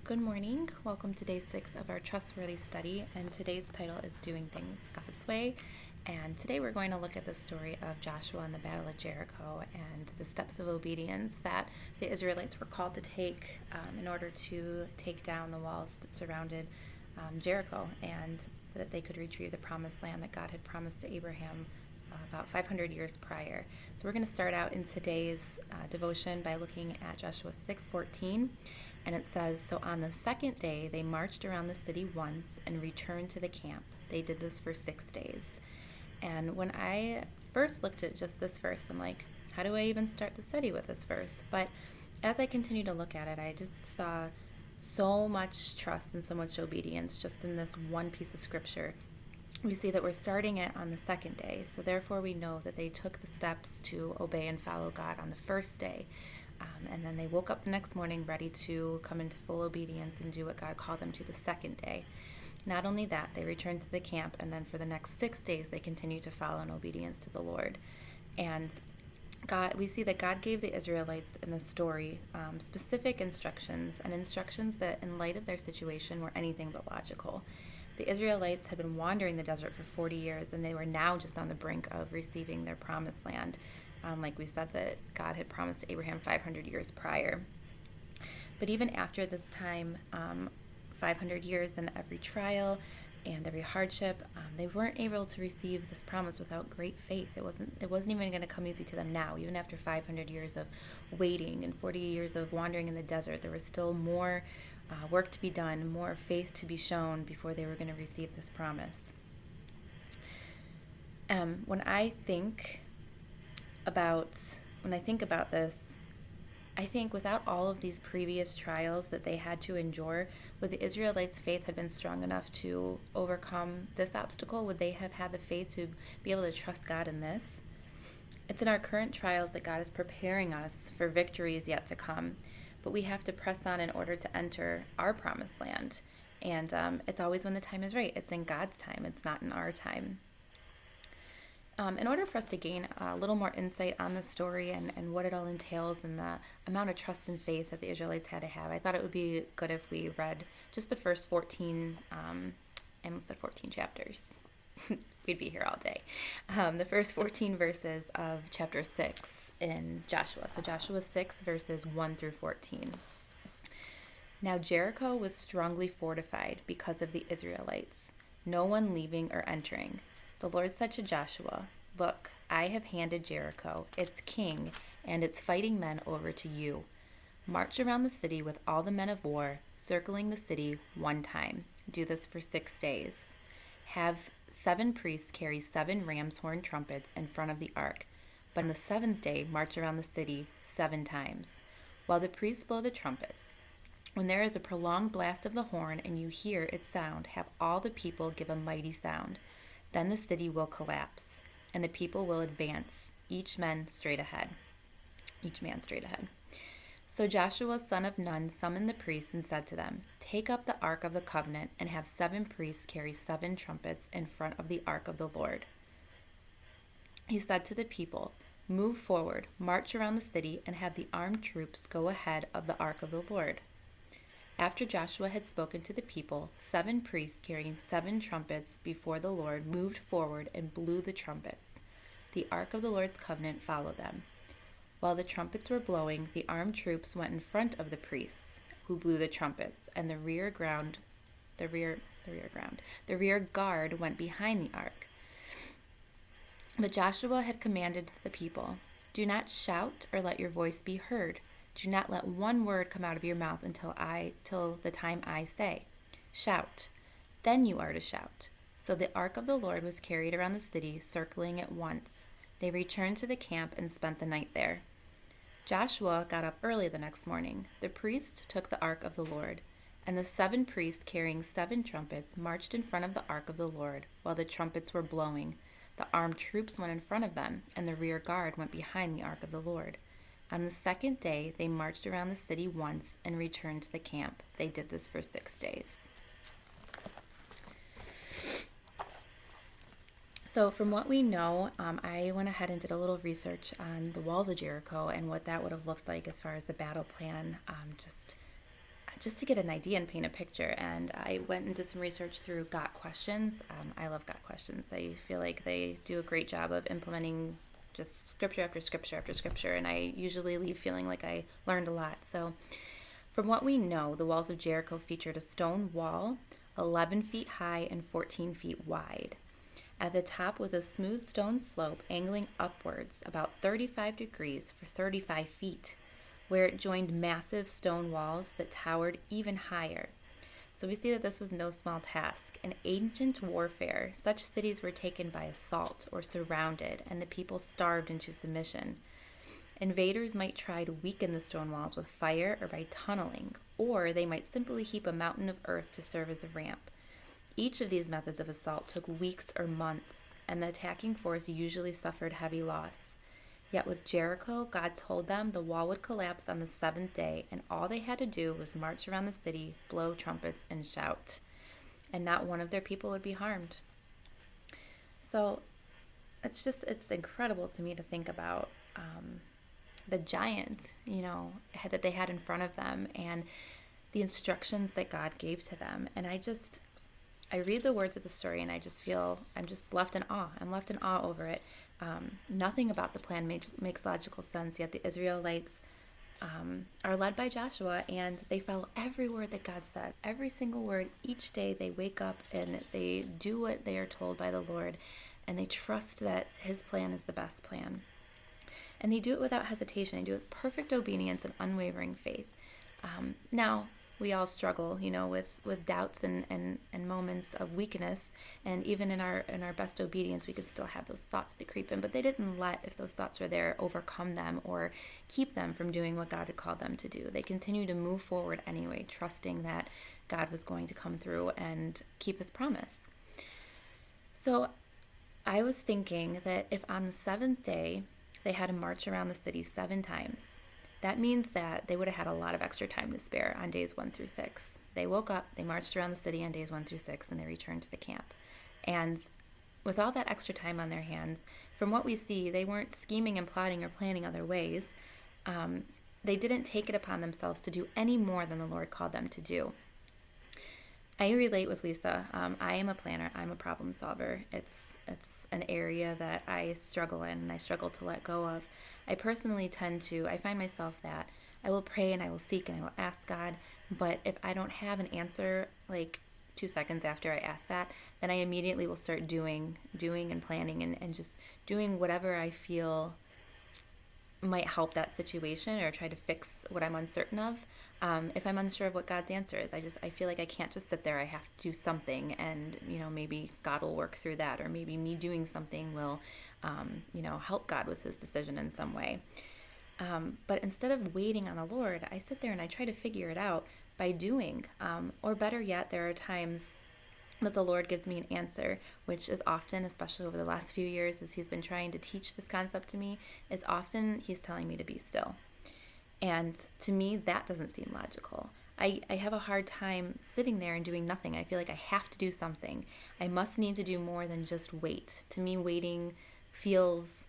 Good morning. Welcome to day 6 of our trustworthy study, and today's title is Doing Things God's Way. And today we're going to look at the story of Joshua and the Battle of Jericho and the steps of obedience that the Israelites were called to take in order to take down the walls that surrounded Jericho, and that they could retrieve the promised land that God had promised to Abraham about 500 years prior. So we're going to start out in today's devotion by looking at Joshua 6:14. And it says, "So on the second day they marched around the city once and returned to the camp. They did this for 6 days." And when I first looked at just this verse, I'm like, how do I even start the study with this verse? But as I continued to look at it, I just saw so much trust and so much obedience just in this one piece of scripture. We see that we're starting it on the second day, so therefore we know that they took the steps to obey and follow God on the first day. And then they woke up the next morning ready to come into full obedience and do what God called them to the second day. Not only that, they returned to the camp, and then for the next 6 days they continued to follow in obedience to the Lord. And we see that God gave the Israelites in the story specific instructions, and instructions that in light of their situation were anything but logical. The Israelites had been wandering the desert for 40 years, and they were now just on the brink of receiving their promised land. Like we said, that God had promised to Abraham 500 years prior. But even after this time, 500 years, and every trial and every hardship, they weren't able to receive this promise without great faith. It wasn't even going to come easy to them now. Even after 500 years of waiting and 40 years of wandering in the desert, there was still more work to be done, more faith to be shown before they were going to receive this promise. When I think about this, I think without all of these previous trials that they had to endure, would the Israelites' faith have been strong enough to overcome this obstacle? Would they have had the faith to be able to trust God in this? It's in our current trials that God is preparing us for victories yet to come, but we have to press on in order to enter our promised land. And it's always when the time is right. It's in God's time. It's not in our time. In order for us to gain a little more insight on the story and what it all entails and the amount of trust and faith that the Israelites had to have, I thought it would be good if we read just the first 14, I almost said 14 chapters. We'd be here all day. The first 14 verses of chapter 6 in Joshua. So Joshua 6, verses 1 through 14. "Now Jericho was strongly fortified because of the Israelites, no one leaving or entering. The Lord said to Joshua, 'Look, I have handed Jericho, its king, and its fighting men over to you. March around the city with all the men of war, circling the city one time. Do this for 6 days. Have 7 priests carry 7 ram's horn trumpets in front of the ark. But on the 7th day, march around the city 7 times, while the priests blow the trumpets. When there is a prolonged blast of the horn and you hear its sound, have all the people give a mighty sound. Then the city will collapse, and the people will advance, each man straight ahead. So Joshua, son of Nun, summoned the priests and said to them, 'Take up the ark of the covenant and have 7 priests carry 7 trumpets in front of the ark of the Lord.' He said to the people, 'Move forward, march around the city, and have the armed troops go ahead of the ark of the Lord.' After Joshua had spoken to the people, 7 priests carrying 7 trumpets before the Lord moved forward and blew the trumpets. The ark of the Lord's covenant followed them. While the trumpets were blowing, the armed troops went in front of the priests who blew the trumpets, and the rear guard went behind the ark. But Joshua had commanded the people, 'Do not shout or let your voice be heard. Do not let one word come out of your mouth until the time I say. Shout. Then you are to shout.' So the ark of the Lord was carried around the city, circling it once. They returned to the camp and spent the night there. Joshua got up early the next morning. The priest took the ark of the Lord, and the 7 priests carrying 7 trumpets marched in front of the ark of the Lord while the trumpets were blowing. The armed troops went in front of them, and the rear guard went behind the ark of the Lord. On the 2nd day, they marched around the city once and returned to the camp. They did this for 6 days. So from what we know, I went ahead and did a little research on the walls of Jericho and what that would have looked like as far as the battle plan. Just just to get an idea and paint a picture. And I went and did some research through Got Questions. I love Got Questions. I feel like they do a great job of implementing just scripture after scripture after scripture, and I usually leave feeling like I learned a lot. So from what we know, the walls of Jericho featured a stone wall 11 feet high and 14 feet wide. At the top was a smooth stone slope angling upwards about 35 degrees for 35 feet, where it joined massive stone walls that towered even higher. So we see that this was no small task. In ancient warfare, such cities were taken by assault or surrounded, and the people starved into submission. Invaders might try to weaken the stone walls with fire or by tunneling, or they might simply heap a mountain of earth to serve as a ramp. Each of these methods of assault took weeks or months, and the attacking force usually suffered heavy loss. Yet with Jericho, God told them the wall would collapse on the seventh day, and all they had to do was march around the city, blow trumpets, and shout. And not one of their people would be harmed. So it's incredible to me to think about the giant, that they had in front of them and the instructions that God gave to them. And I read the words of the story and I just feel I'm just left in awe. I'm left in awe over it. Nothing about the plan makes logical sense, yet the Israelites are led by Joshua, and they follow every word that God said, every single word. Each day they wake up and they do what they are told by the Lord, and they trust that His plan is the best plan. And they do it without hesitation. They do it with perfect obedience and unwavering faith. Now, we all struggle, with doubts and moments of weakness, and even in our best obedience, we could still have those thoughts that creep in. But they didn't let, if those thoughts were there, overcome them or keep them from doing what God had called them to do. They continued to move forward anyway, trusting that God was going to come through and keep His promise. So I was thinking that if on the seventh day they had to march around the city 7 times, that means that they would have had a lot of extra time to spare on days 1 through 6. They woke up, they marched around the city on days 1 through 6, and they returned to the camp. And with all that extra time on their hands, from what we see, they weren't scheming and plotting or planning other ways. They didn't take it upon themselves to do any more than the Lord called them to do. I relate with Lisa. I am a planner. I'm a problem solver. It's an area that I struggle in and I struggle to let go of. I personally I find myself that I will pray and I will seek and I will ask God, but if I don't have an answer like 2 seconds after I ask that, then I immediately will start doing and planning and just doing whatever I feel might help that situation or try to fix what I'm uncertain of. If I'm unsure of what God's answer is, I feel like I can't just sit there. I have to do something, and maybe God will work through that, or maybe me doing something will help God with His decision in some way. But instead of waiting on the Lord, I sit there and I try to figure it out by doing, or better yet, there are times that the Lord gives me an answer, which is often, especially over the last few years as He's been trying to teach this concept to me, is often He's telling me to be still. And to me, that doesn't seem logical. I have a hard time sitting there and doing nothing. I feel like I have to do something. I must need to do more than just wait. To me, waiting feels,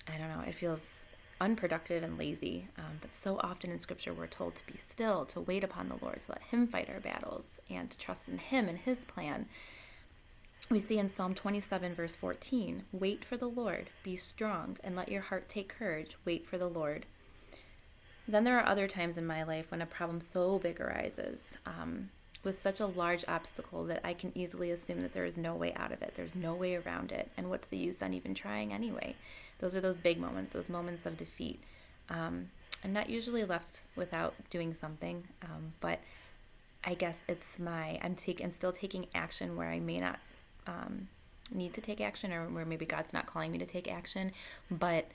it feels unproductive and lazy. But so often in Scripture, we're told to be still, to wait upon the Lord, to let Him fight our battles, and to trust in Him and His plan. We see in Psalm 27, verse 14, "Wait for the Lord, be strong, and let your heart take courage. Wait for the Lord." Then there are other times in my life when a problem so big arises, with such a large obstacle that I can easily assume that there is no way out of it. There's no way around it. And what's the use on even trying anyway? Those are those big moments, those moments of defeat. I'm not usually left without doing something, but I guess I'm still taking action where I may not need to take action, or where maybe God's not calling me to take action, but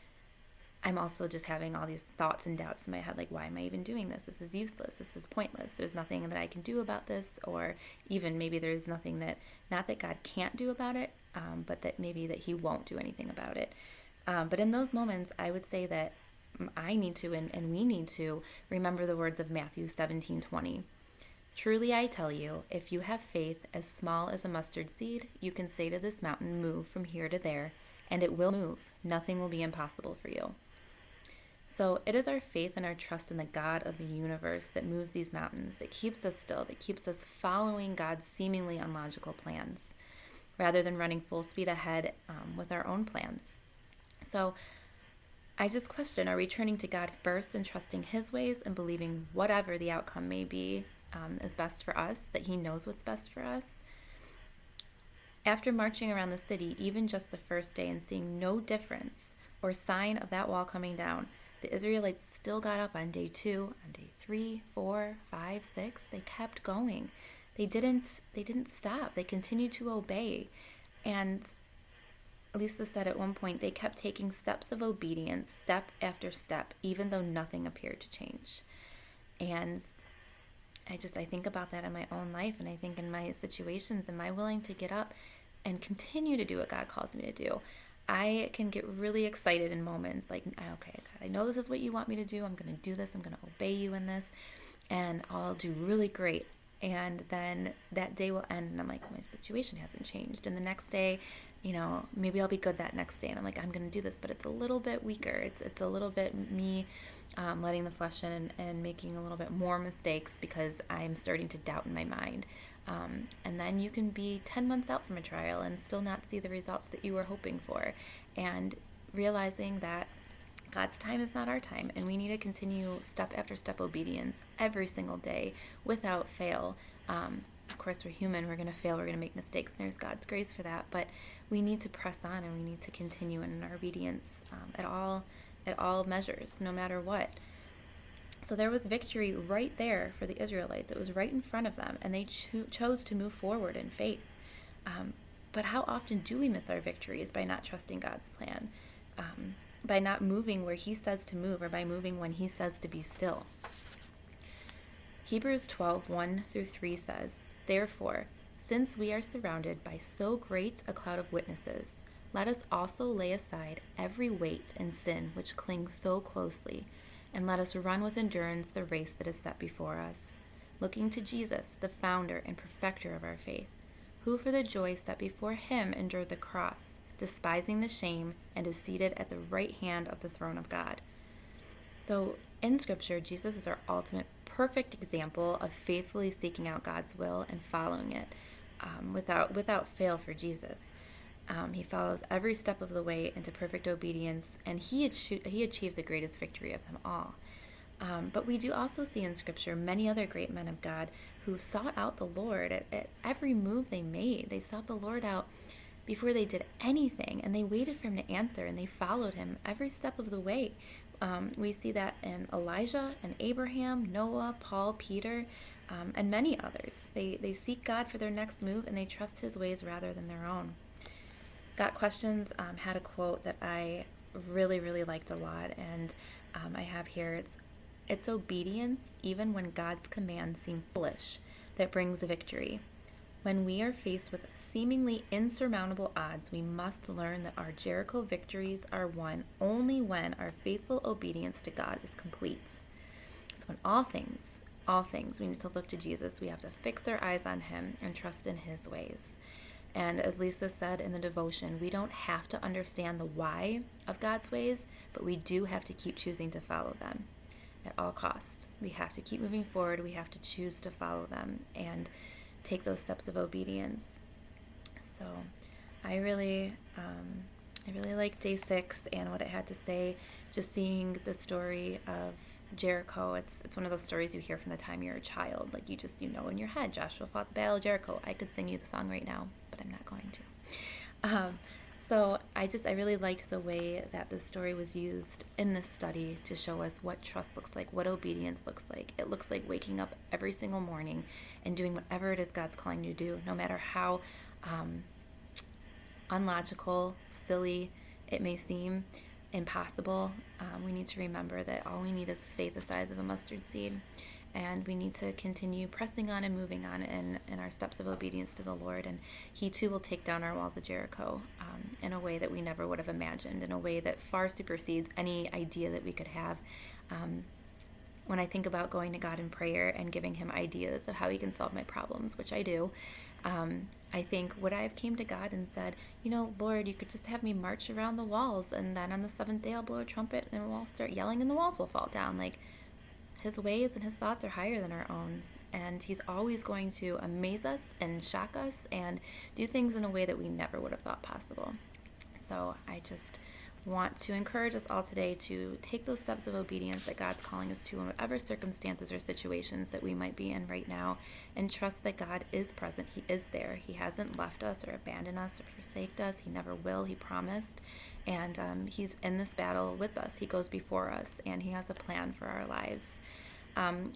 I'm also just having all these thoughts and doubts in my head, like, why am I even doing this? This is useless. This is pointless. There's nothing that I can do about this, or even maybe there's nothing not that God can't do about it, but that maybe that He won't do anything about it. But in those moments, I would say that I need to, and we need to, remember the words of Matthew 17:20. "Truly I tell you, if you have faith as small as a mustard seed, you can say to this mountain, 'Move from here to there,' and it will move. Nothing will be impossible for you." So it is our faith and our trust in the God of the universe that moves these mountains, that keeps us still, that keeps us following God's seemingly unlogical plans, rather than running full speed ahead with our own plans. So I just question, are we turning to God first and trusting his ways and believing whatever the outcome may be is best for us, that he knows what's best for us? After marching around the city, even just the first day, and seeing no difference or sign of that wall coming down, the Israelites still got up on day 2, on day 3, 4, 5, 6. They kept going. They didn't stop. They continued to obey. And Lisa said at one point, they kept taking steps of obedience, step after step, even though nothing appeared to change. And I think about that in my own life, and I think in my situations, am I willing to get up and continue to do what God calls me to do? I can get really excited in moments like, okay, God, I know this is what you want me to do. I'm going to do this. I'm going to obey you in this, and I'll do really great. And then that day will end, and I'm like, my situation hasn't changed. And the next day, maybe I'll be good that next day. And I'm like, I'm going to do this, but it's a little bit weaker. It's a little bit me letting the flesh in and making a little bit more mistakes because I'm starting to doubt in my mind. And then you can be 10 months out from a trial and still not see the results that you were hoping for. And realizing that God's time is not our time, and we need to continue step after step obedience every single day without fail. Of course, we're human. We're going to fail. We're going to make mistakes. And there's God's grace for that. But we need to press on, and we need to continue in our obedience at all measures, no matter what. So there was victory right there for the Israelites. It was right in front of them, and they chose to move forward in faith. But how often do we miss our victories by not trusting God's plan? By not moving where he says to move, or by moving when he says to be still. Hebrews 12:1-3 says, "Therefore, since we are surrounded by so great a cloud of witnesses, let us also lay aside every weight and sin which clings so closely, and let us run with endurance the race that is set before us, looking to Jesus, the founder and perfecter of our faith, who for the joy set before him endured the cross, despising the shame, and is seated at the right hand of the throne of God." So in Scripture, Jesus is our ultimate perfect example of faithfully seeking out God's will and following it without fail for Jesus. He follows every step of the way into perfect obedience, and he achieved the greatest victory of them all. But we do also see in Scripture many other great men of God who sought out the Lord at every move they made. They sought the Lord out before they did anything, and they waited for him to answer, and they followed him every step of the way. We see that in Elijah and Abraham, Noah, Paul, Peter, and many others. They seek God for their next move, and they trust his ways rather than their own. Got Questions had a quote that I really, really liked a lot, and I have here, it's obedience, even when God's commands seem foolish, that brings victory. When we are faced with seemingly insurmountable odds, we must learn that our Jericho victories are won only when our faithful obedience to God is complete. So in all things, we need to look to Jesus. We have to fix our eyes on him and trust in his ways. And as Lisa said in the devotion, we don't have to understand the why of God's ways, but we do have to keep choosing to follow them at all costs. We have to keep moving forward. We have to choose to follow them and take those steps of obedience. So I really liked day 6 and what it had to say. Just seeing the story of Jericho. It's one of those stories you hear from the time you're a child. Like you in your head, Joshua fought the Battle of Jericho. I could sing you the song right now, but I'm not going to. So I really liked the way that the story was used in this study to show us what trust looks like, what obedience looks like. It looks like waking up every single morning and doing whatever it is God's calling you to do, no matter how unlogical, silly it may seem, impossible. We need to remember that all we need is faith the size of a mustard seed. And we need to continue pressing on and moving on in our steps of obedience to the Lord. And he too will take down our walls of Jericho in a way that we never would have imagined, in a way that far supersedes any idea that we could have. when I think about going to God in prayer and giving him ideas of how he can solve my problems, which I do, I think, would I have came to God and said, Lord, you could just have me march around the walls, and then on the seventh day I'll blow a trumpet and we'll all start yelling and the walls will fall down. Like, his ways and his thoughts are higher than our own. And he's always going to amaze us and shock us and do things in a way that we never would have thought possible. So I just want to encourage us all today to take those steps of obedience that God's calling us to in whatever circumstances or situations that we might be in right now, and trust that God is present. He is there. He hasn't left us or abandoned us or forsaked us. He never will. He promised. And he's in this battle with us. He goes before us, and he has a plan for our lives.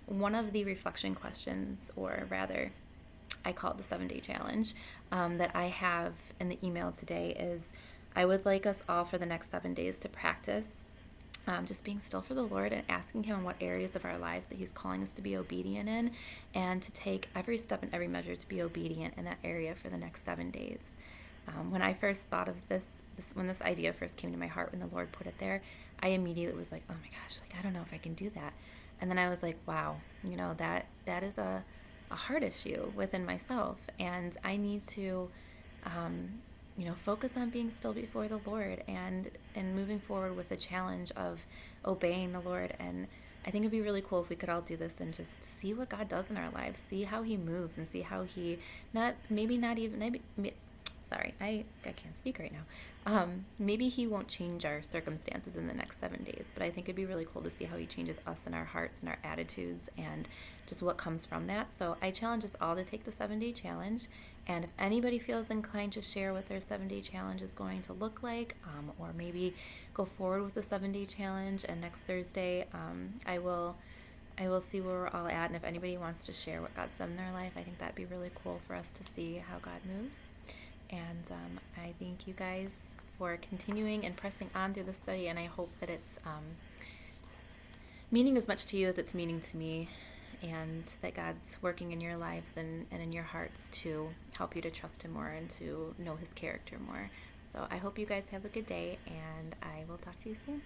One of the reflection questions, or rather, I call it the 7-day challenge, that I have in the email today is, I would like us all for the next 7 days to practice just being still for the Lord and asking him in what areas of our lives that he's calling us to be obedient in, and to take every step and every measure to be obedient in that area for the next 7 days. When I first thought of this, when this idea first came to my heart, when the Lord put it there, I immediately was like, oh my gosh, like, I don't know if I can do that. And then I was like, wow, that is a heart issue within myself, and I need to focus on being still before the Lord and moving forward with the challenge of obeying the Lord. And I think it'd be really cool if we could all do this and just see what God does in our lives, see how he moves, and see how he I can't speak right now. Maybe he won't change our circumstances in the next 7 days, but I think it'd be really cool to see how he changes us and our hearts and our attitudes and just what comes from that. So I challenge us all to take the 7-day challenge. And if anybody feels inclined to share what their 7-day challenge is going to look like, or maybe go forward with the 7-day challenge, and next Thursday I will see where we're all at. And if anybody wants to share what God's done in their life, I think that'd be really cool for us to see how God moves. And I thank you guys for continuing and pressing on through the study, and I hope that it's meaning as much to you as it's meaning to me, and that God's working in your lives and in your hearts to help you to trust him more and to know his character more. So I hope you guys have a good day, and I will talk to you soon.